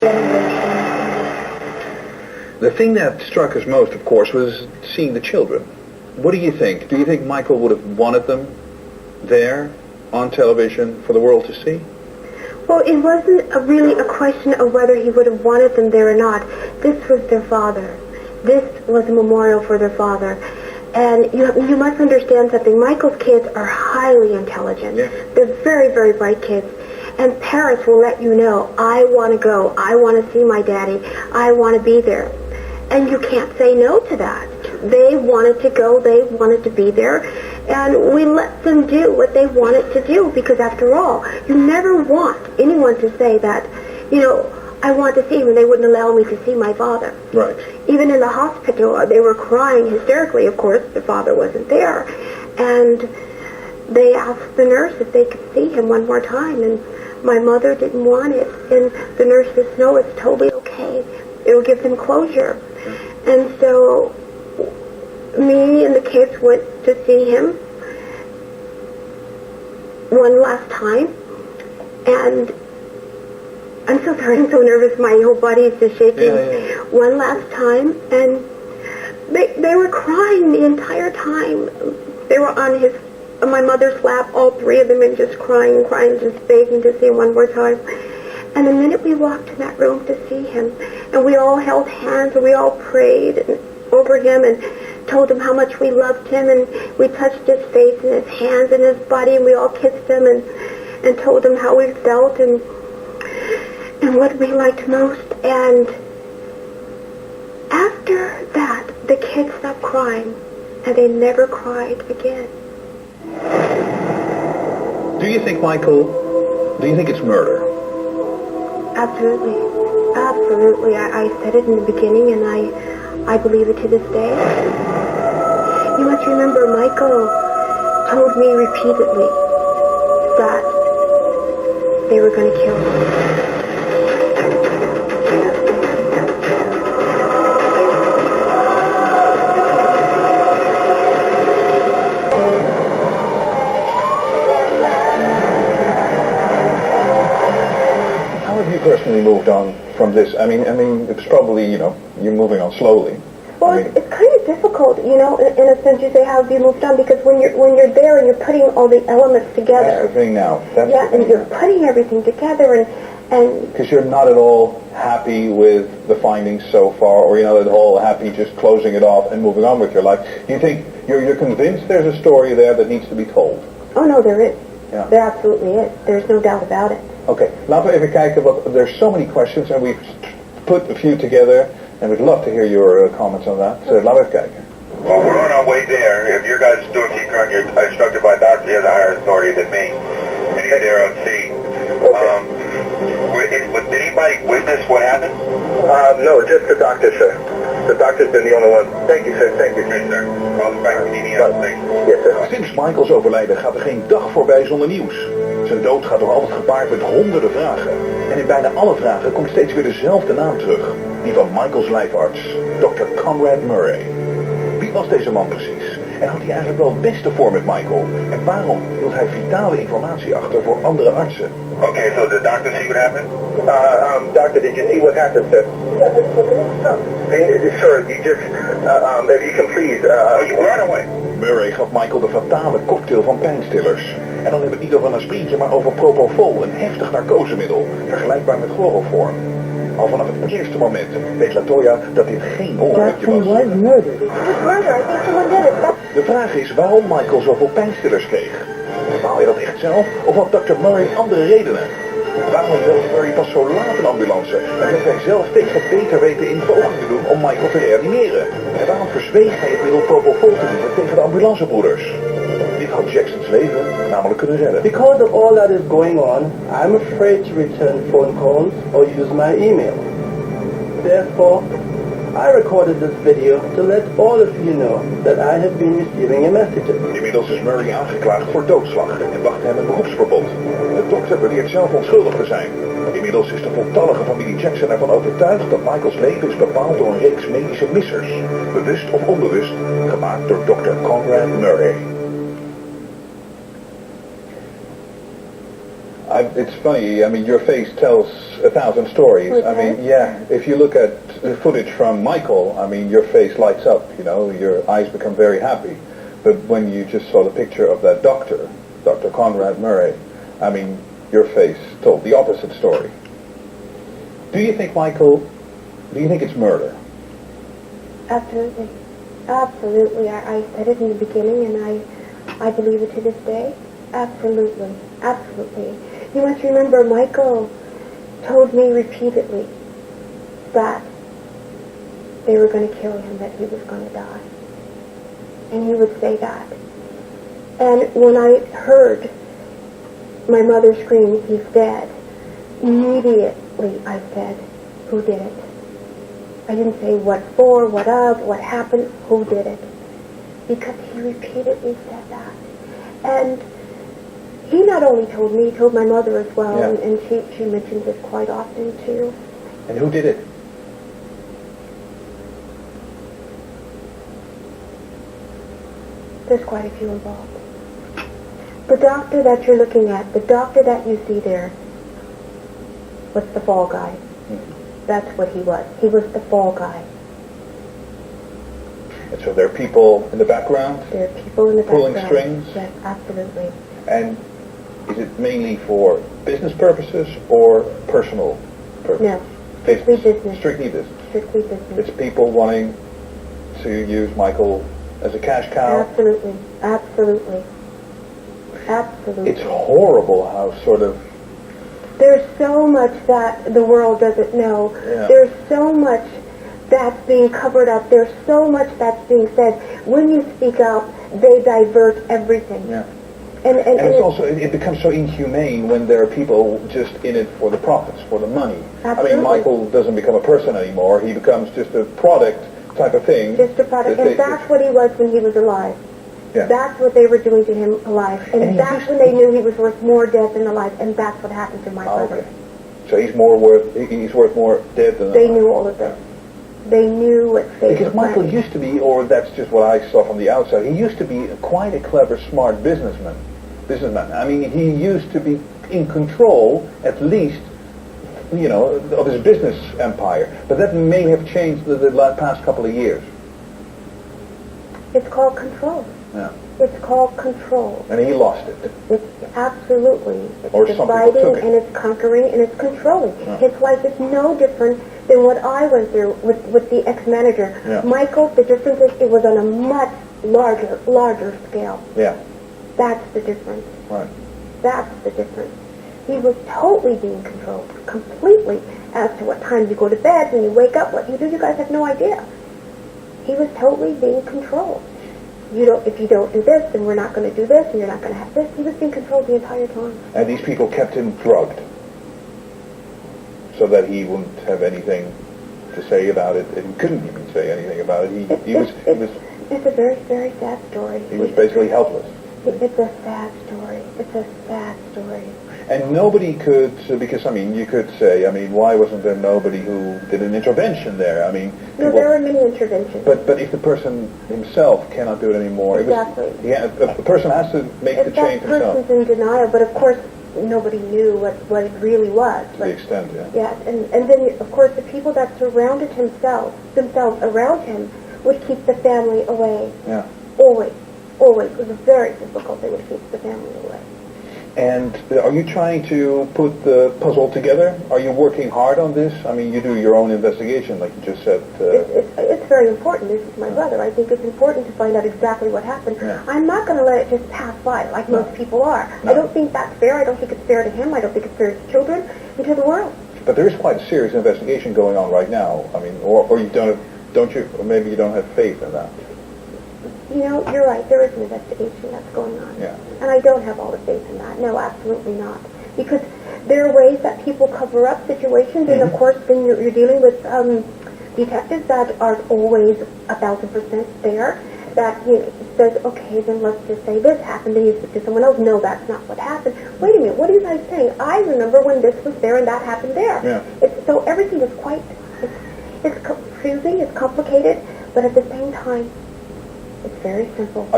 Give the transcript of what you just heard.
The thing that struck us most, of course, was seeing the children. What do you think? Do you think Michael would have wanted them there on television for the world to see? Well, it wasn't really a question of whether he would have wanted them there or not. This was their father. This was a memorial for their father. And you must understand something. Michael's kids are highly intelligent. Yeah. They're very, very bright kids. And parents will let you know, I want to go. I want to see my daddy. I want to be there. And you can't say no to that. They wanted to go. They wanted to be there. And we let them do what they wanted to do, because after all, you never want anyone to say that, I want to see him, and they wouldn't allow me to see my father. Right. Even in the hospital, they were crying hysterically. Of course, the father wasn't there. And they asked the nurse if they could see him one more time, and my mother didn't want it. And the nurse says, no, it's totally okay. It'll give them closure. And so me and the kids went to see him one last time, and I'm so sorry, I'm so nervous, my whole body is just shaking. Yeah. One last time, and they were crying the entire time. They were on my mother's lap, all three of them, and just crying, just begging to see him one more time. And the minute we walked in that room to see him, and we all held hands, and we all prayed over him, and told him how much we loved him, and we touched his face and his hands and his body, and we all kissed him and told him how we felt and what we liked most. And after that, the kids stopped crying, and they never cried again. Do you think it's murder? Absolutely. Absolutely. I said it in the beginning, and I believe it to this day. You must remember, Michael told me repeatedly that they were going to kill him. How have you personally moved on from this? I mean, it's probably, you're moving on slowly. Well, it's kind of difficult, in a sense. You say, how have you moved on? Because when you're there and you're putting all the elements together. That's the thing now. And you're putting everything together, and because you're not at all happy with the findings so far, or you're not at all happy just closing it off and moving on with your life. Do you think you're convinced there's a story there that needs to be told? Oh no, there is. Yeah. There absolutely is. There's no doubt about it. Okay, laten we even kijken, want there's so many questions and we've put a few together. And we'd love to hear your comments on that. So laten we even kijken. Well, we're on our way there. If your guys do a keep run, you're instructed by a doctor. He has a higher authority than me. And he's there on scene. Did anybody witness what happened? No, just the doctor, sir. The doctor's been the only one. Thank you, sir. Thank you. Yes, sir. Call us back if you need any other things. Yes, sir. Sinds Michaels overlijden gaat er geen dag voorbij zonder nieuws. Zijn dood gaat nog altijd gepaard met honderden vragen. En in bijna alle vragen komt steeds weer dezelfde naam terug. Die van Michaels lijfarts, Dr. Conrad Murray. Wie was deze man precies? En had hij eigenlijk wel het beste voor met Michael? En waarom hield hij vitale informatie achter voor andere artsen? Okay, so the doctor see what happened? Doctor, did you see what happened, sir? Sir, you just, if you can please, right away. Murray gaf Michael de fatale cocktail van pijnstillers. En dan hebben we het niet over een aspirintje, maar over propofol, een heftig narcosemiddel, vergelijkbaar met chloroform. Al vanaf het eerste moment weet Toya dat dit geen ongelukje was. De vraag is waarom Michael zoveel pijnstillers kreeg. Bepaal je dat echt zelf? Of had Dr. Murray andere redenen? Waarom belde Murray pas zo laat een ambulance? En heeft hij zelf tegen beter weten in pogingen doen om Michael te reanimeren? En waarom verzweeg hij het middel propofol te nemen tegen de ambulancebroeders? Dit had Jacksons leven namelijk kunnen redden. Because of all that is going on, I'm afraid to return phone calls or use my email. Therefore, I recorded this video to let all of you know that I have been receiving a message. Inmiddels is Murray aangeklaagd voor doodslag en wacht hem een beroepsverbod. De dokter beweert zelf onschuldig te zijn. Inmiddels is de voltallige familie Jackson ervan overtuigd dat Michaels leven is bepaald door een reeks medische missers. Bewust of onbewust, gemaakt door Dr. Conrad Murray. It's funny, I mean, your face tells 1,000 stories. Okay. I mean, yeah, if you look at the footage from Michael, I mean, your face lights up, you know, your eyes become very happy. But when you just saw the picture of that doctor, Dr. Conrad Murray, I mean, your face told the opposite story. Do you think, Michael, do you think it's murder? Absolutely. Absolutely. I said it in the beginning, and I believe it to this day. Absolutely. Absolutely. You must remember, Michael told me repeatedly that they were going to kill him, that he was going to die. And he would say that. And when I heard my mother scream, "He's dead," immediately I said, "Who did it?" I didn't say what for, what of, what happened, who did it. Because he repeatedly said that. And he not only told me, he told my mother as well, Yeah. and she mentions it quite often too. And who did it? There's quite a few involved. The doctor that you're looking at, the doctor that you see there, was the fall guy. That's what he was. He was the fall guy. And so there are people in the background There are people in the pulling background. strings? Yes, absolutely. And is it mainly for business purposes or personal purposes? No, strictly business. Strictly business. Strictly business. It's people wanting to use Michael as a cash cow. Absolutely. Absolutely. Absolutely. It's horrible how sort of... There's so much that the world doesn't know. Yeah. There's so much that's being covered up. There's so much that's being said. When you speak out, they divert everything. Yeah. And it's also, it becomes so inhumane when there are people just in it for the profits, for the money. Absolutely. I mean, Michael doesn't become a person anymore. He becomes just a product type of thing. just a product. And that's what he was when he was alive. Yeah. That's what they were doing to him alive. And And that's when they knew he was worth more dead than alive. And that's what happened to my brother. Okay. So he's worth more dead than They alive. knew all of this. They knew what they Because were Michael planning. used to be, or that's just what I saw from the outside, he used to be quite a clever, smart businessman. I mean, he used to be in control, at least, you know, of his business empire. But that may have changed the past couple of years. It's called control. Yeah. It's called control. And he lost it. It's absolutely. It's Or some people dividing took it. and it's conquering and it's controlling. Yeah. His life is no different than what I went through with the ex-manager. Yeah. Michael, the difference is it was on a much larger scale. Yeah. That's the difference. Right. That's the difference. He was totally being controlled, completely, as to what time you go to bed, when you wake up, what you do. You guys have no idea. He was totally being controlled. If you don't do this, then we're not going to do this, and you're not going to have this. He was being controlled the entire time. And these people kept him drugged so that he wouldn't have anything to say about it, and couldn't even say anything about it. It's a very, very sad story. He was basically helpless. It's a sad story. It's a sad story. And nobody could, because, I mean, you could say, I mean, why wasn't there nobody who did an intervention there? I mean... No, there were many interventions. But if the person himself cannot do it anymore... Exactly. The person has to make the change himself. That person's in denial, but of course nobody knew what it really was. To the extent, yeah. Yes, and then, of course, the people that surrounded themselves around him would keep the family away. Yeah. Always. Always. It was very difficult. They would keep the family away. And are you trying to put the puzzle together? Are you working hard on this? I mean, you do your own investigation, like you just said. It's very important. This is my brother. I think it's important to find out exactly what happened. Yeah. I'm not going to let it just pass by like most people are. No. I don't think that's fair. I don't think it's fair to him. I don't think it's fair to his children and to the world. But there is quite a serious investigation going on right now. I mean, or you don't you? Or maybe you don't have faith in that. You know, you're right. There is an investigation that's going on. Yeah. And I don't have all the faith in that. No, absolutely not. Because there are ways that people cover up situations, and of course, then you're dealing with detectives that aren't always 1,000% there. That says, okay, then let's just say this happened, and you speak to someone else. No, that's not what happened. Wait a minute, what are you guys saying? I remember when this was there and that happened there. Yeah. So everything is quite, it's confusing, it's complicated, but at the same time, it's very simple.